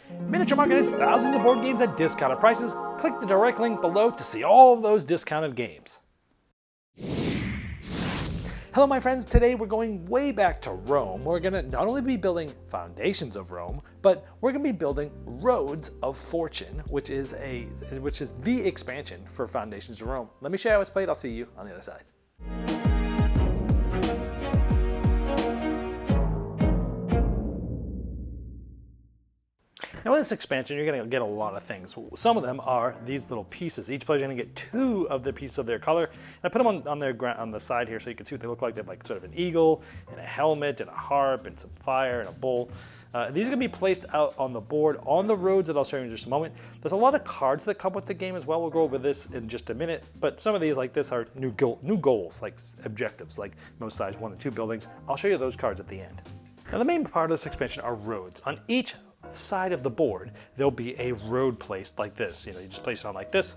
Miniature Market has thousands of board games at discounted prices. Click the direct link below to see all of those discounted games. Hello my friends, today we're going way back to Rome. We're going to not only be building foundations of Rome, but we're going to be building Roads of Fortune, which is the expansion for Foundations of Rome. Let me show you how it's played. I'll see you on the other side. Now with this expansion, you're going to get a lot of things. Some of them are these little pieces. Each player's going to get 2 of the pieces of their color. And I put them on the side here so you can see what they look like. They have like sort of an eagle and a helmet and a harp and some fire and a bull. These are going to be placed out on the board on the roads that I'll show you in just a moment. There's a lot of cards that come with the game as well. We'll go over this in just a minute. But some of these like this are new goals, like objectives, like most size 1 and 2 buildings. I'll show you those cards at the end. Now the main part of this expansion are roads. On each side of the board there'll be a road placed like this. You just place it on like this,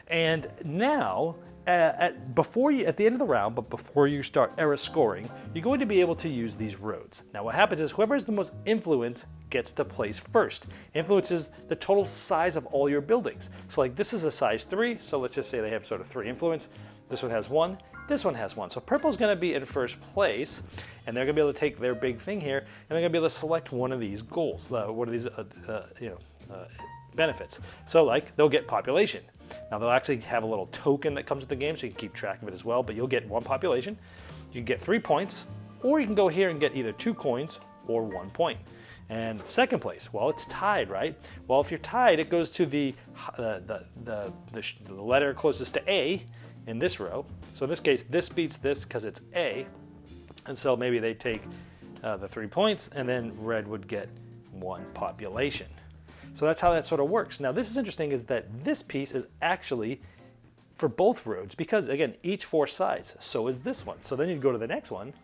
and now at the end of the round, but before you start era scoring, you're going to be able to use these roads. Now what happens is whoever has the most influence gets to place first. Influence is the total size of all your buildings. So like this is a size 3, so let's just say they have sort of 3 influence. This one has 1, this one has 1. So purple's going to be in first place, and they're going to be able to take their big thing here, and they're going to be able to select one of these goals, one of these benefits. So like they'll get population. Now they'll actually have a little token that comes with the game, so you can keep track of it as well. But you'll get 1 population. You can get 3 points, or you can go here and get either 2 coins or 1 point. And second place, well, it's tied, right? Well, if you're tied, it goes to the letter closest to A in this row. So in this case, this beats this because it's A. And so maybe they take the 3 points, and then red would get 1 population. So that's how that sort of works. Now this is interesting, is that this piece is actually for both roads because, again, each 4 sides. So is this one. So then you'd go to the next one.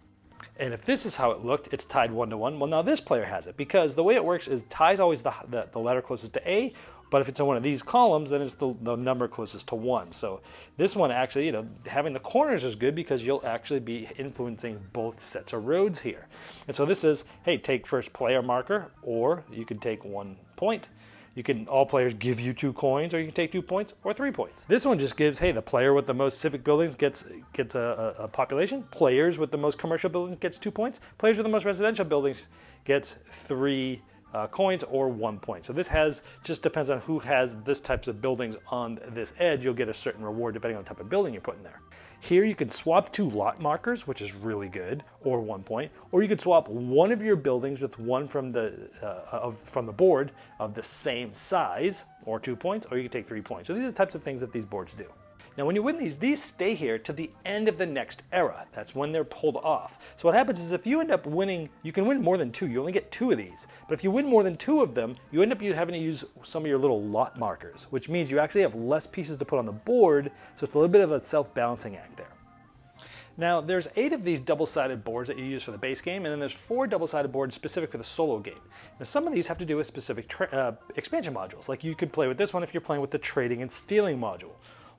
And if this is how it looked, it's tied 1 to 1. Well, now this player has it because the way it works is tie is always the letter closest to A, but if it's in one of these columns, then it's the number closest to 1. So this one actually, having the corners is good because you'll actually be influencing both sets of roads here. And so this is, hey, take first player marker, or you can take 1 point. All players give you 2 coins, or you can take 2 points or 3 points. This one just gives, hey, the player with the most civic buildings gets a population. Players with the most commercial buildings gets 2 points. Players with the most residential buildings gets 3 coins or 1 point. So this just depends on who has this types of buildings on this edge. You'll get a certain reward depending on the type of building you're putting there. Here you can swap 2 lot markers, which is really good, or 1 point, or you could swap one of your buildings with one from the board of the same size, or 2 points, or you can take 3 points. So these are the types of things that these boards do. Now when you win these stay here to the end of the next era. That's when they're pulled off. So what happens is if you end up winning, you can win more than 2. You only get 2 of these. But if you win more than 2 of them, you end up having to use some of your little lot markers, which means you actually have less pieces to put on the board, so it's a little bit of a self-balancing act there. Now there's 8 of these double-sided boards that you use for the base game, and then there's 4 double-sided boards specific for the solo game. Now some of these have to do with specific expansion modules. Like you could play with this one if you're playing with the trading and stealing module,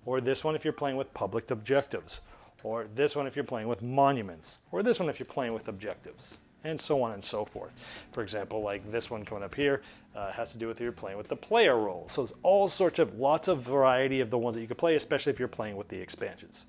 or this one if you're playing with public objectives, or this one if you're playing with monuments, or this one if you're playing with objectives, and so on and so forth. For example, like this one coming up here has to do with you're playing with the player role. So there's all sorts of lots of variety of the ones that you can play, especially if you're playing with the expansions.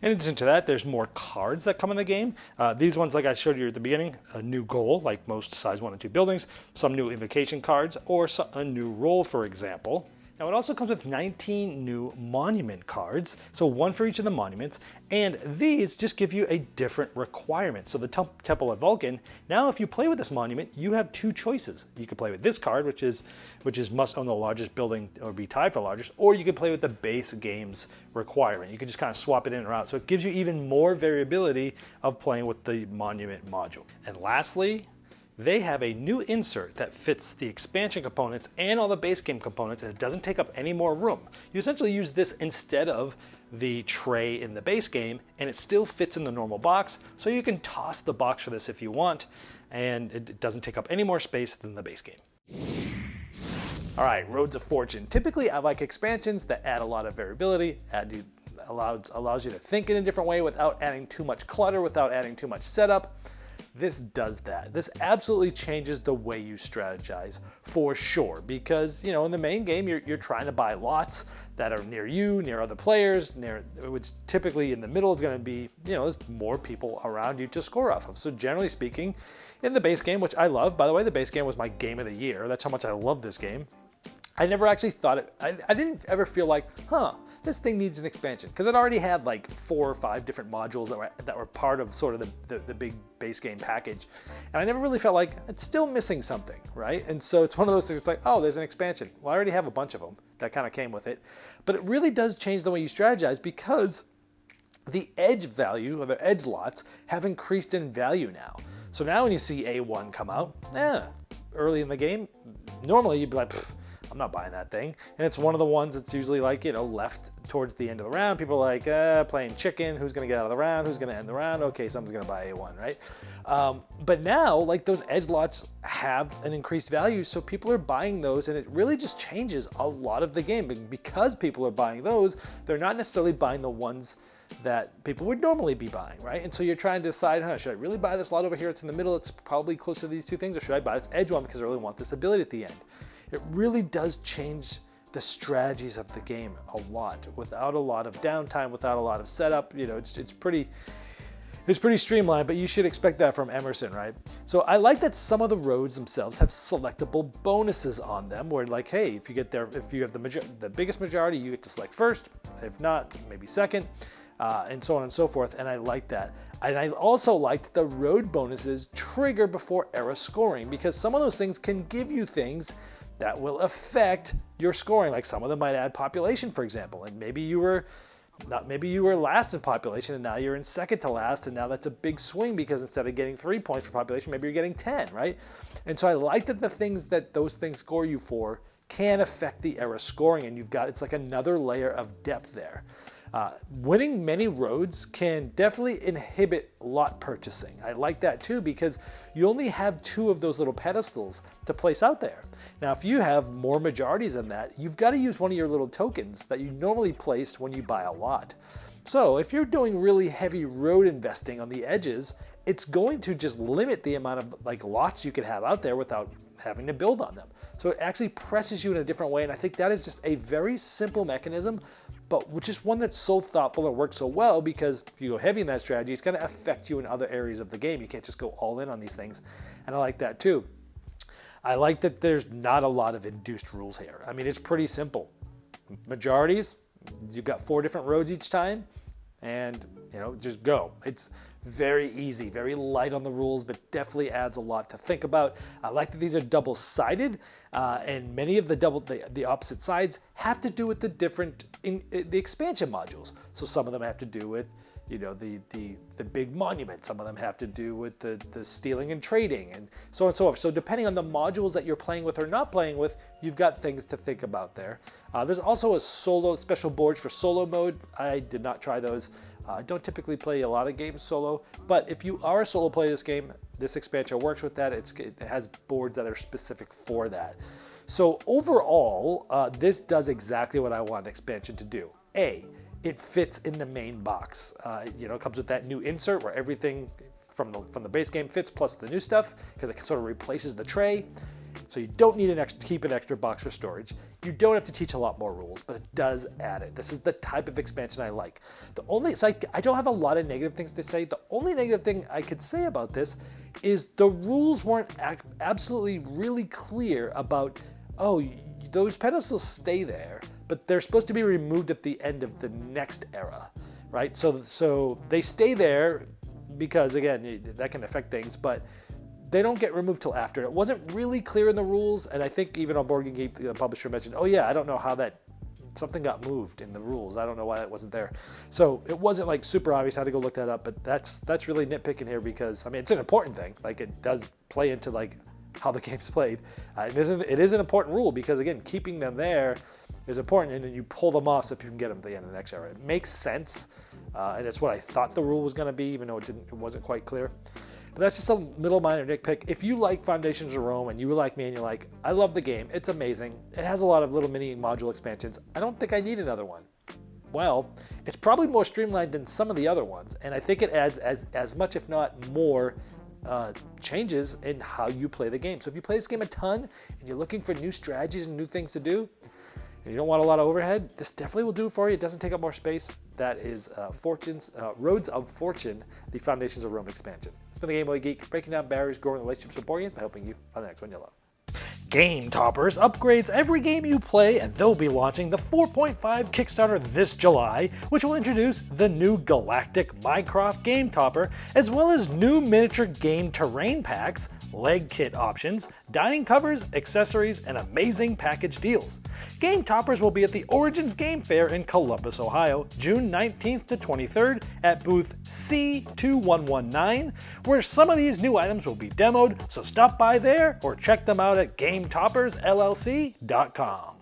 In addition to that, there's more cards that come in the game. These ones, like I showed you at the beginning, a new goal, like most size 1 and 2 buildings, some new invocation cards, or a new role, for example. Now it also comes with 19 new monument cards, so 1 for each of the monuments, and these just give you a different requirement. So the Temple of Vulcan, now if you play with this monument, you have 2 choices. You can play with this card, which is must own the largest building or be tied for largest, or you can play with the base game's requirement. You can just kind of swap it in or out, so it gives you even more variability of playing with the monument module. And lastly, they have a new insert that fits the expansion components and all the base game components, and it doesn't take up any more room. You essentially use this instead of the tray in the base game, and it still fits in the normal box, so you can toss the box for this if you want, and it doesn't take up any more space than the base game. All right, Roads of Fortune. Typically, I like expansions that add a lot of variability, allows you to think in a different way without adding too much clutter, without adding too much setup. this does that. This absolutely changes the way you strategize for sure, because in the main game you're trying to buy lots that are near you, near other players, which typically in the middle is going to be there's more people around you to score off of. So generally speaking, in the base game, which I love, by the way, the base game was my game of the year. That's how much I love this game. I never actually thought it. I didn't ever feel like, this thing needs an expansion, because it already had like 4 or 5 different modules that were part of sort of the big base game package, and I never really felt like it's still missing something, right? And so it's one of those things. It's like, oh, there's an expansion. Well, I already have a bunch of them that kind of came with it, but it really does change the way you strategize, because the edge value or the edge lots have increased in value now. So now when you see A1 come out, early in the game, normally you'd be like, I'm not buying that thing. And it's one of the ones that's usually like, left towards the end of the round. People are like, playing chicken. Who's going to get out of the round? Who's going to end the round? Okay, someone's going to buy A1, right? But now, like, those edge lots have an increased value, so people are buying those, and it really just changes a lot of the game. Because people are buying those, they're not necessarily buying the ones that people would normally be buying, right? And so you're trying to decide, should I really buy this lot over here? It's in the middle. It's probably close to these two things. Or should I buy this edge one because I really want this ability at the end? It really does change the strategies of the game a lot, without a lot of downtime, without a lot of setup. It's pretty streamlined, but you should expect that from Emerson, right? So I like that some of the roads themselves have selectable bonuses on them, where like, hey, if you have the biggest majority, you get to select first. If not, maybe second, and so on and so forth. And I like that. And I also like that the road bonuses trigger before era scoring, because some of those things can give you things that will affect your scoring. Like some of them might add population, for example, and maybe you were last in population and now you're in second to last, and now that's a big swing, because instead of getting 3 points for population, maybe you're getting 10, right? And so I like that those things score you for can affect the era scoring, and it's like another layer of depth there. Winning many roads can definitely inhibit lot purchasing. I like that too, because you only have 2 of those little pedestals to place out there. Now, if you have more majorities than that, you've got to use one of your little tokens that you normally place when you buy a lot. So if you're doing really heavy road investing on the edges, it's going to just limit the amount of like lots you can have out there without having to build on them. So it actually presses you in a different way, and I think that is just a very simple mechanism, but which is one that's so thoughtful and works so well, because if you go heavy in that strategy, it's going to affect you in other areas of the game. You can't just go all in on these things, and I like that too. I like that there's not a lot of induced rules here. I mean, it's pretty simple. Majorities, you've got 4 different roads each time, and just go. It's very easy, very light on the rules, but definitely adds a lot to think about. I like that these are double-sided, and many of the opposite sides have to do with the expansion modules. So some of them have to do with the big monument. Some of them have to do with the stealing and trading, and so on and so forth. So depending on the modules that you're playing with or not playing with, you've got things to think about there. There's also a special board for solo mode. I did not try those. I don't typically play a lot of games solo, but if you are a solo player this game, this expansion works with that. It has boards that are specific for that. So overall, this does exactly what I want an expansion to do. It fits in the main box. It comes with that new insert where everything from the base game fits, plus the new stuff, because it sort of replaces the tray. So you don't need keep an extra box for storage. You don't have to teach a lot more rules, but it does add it. This is the type of expansion I like. I don't have a lot of negative things to say. The only negative thing I could say about this is the rules weren't absolutely really clear about, those pedestals stay there, but they're supposed to be removed at the end of the next era, right? So they stay there because, again, that can affect things, but they don't get removed till after. It wasn't really clear in the rules, and I think even on Board Game Geek, the publisher mentioned, I don't know how something got moved in the rules. I don't know why that wasn't there. So it wasn't like super obvious. I had to go look that up, but that's really nitpicking here, because, it's an important thing. Like, it does play into like how the game's played. It is an important rule, because, again, keeping them there is important, and then you pull them off so you can get them at the end of the next era. It makes sense, and it's what I thought the rule was going to be, even though it wasn't quite clear. But that's just a little minor nitpick. If you like Foundations of Rome and you were like me and you're like, I love the game, it's amazing, it has a lot of little mini module expansions, I don't think I need another one. Well, it's probably more streamlined than some of the other ones, and I think it adds as much, if not more, changes in how you play the game. So if you play this game a ton and you're looking for new strategies and new things to do, and you don't want a lot of overhead, this definitely will do it for you. It doesn't take up more space. That is Roads of Fortune, the Foundations of Rome expansion. It's been the Game Boy Geek, breaking down barriers, growing relationships with board games by helping you find the next one you love. Game Toppers upgrades every game you play, and they'll be launching the 4.5 Kickstarter this July, which will introduce the new Galactic Minecraft Game Topper, as well as new miniature game terrain packs, leg kit options, dining covers, accessories, and amazing package deals. Game Toppers will be at the Origins Game Fair in Columbus, Ohio, June 19th to 23rd at booth C2119, where some of these new items will be demoed, so stop by there or check them out at GameToppersLLC.com.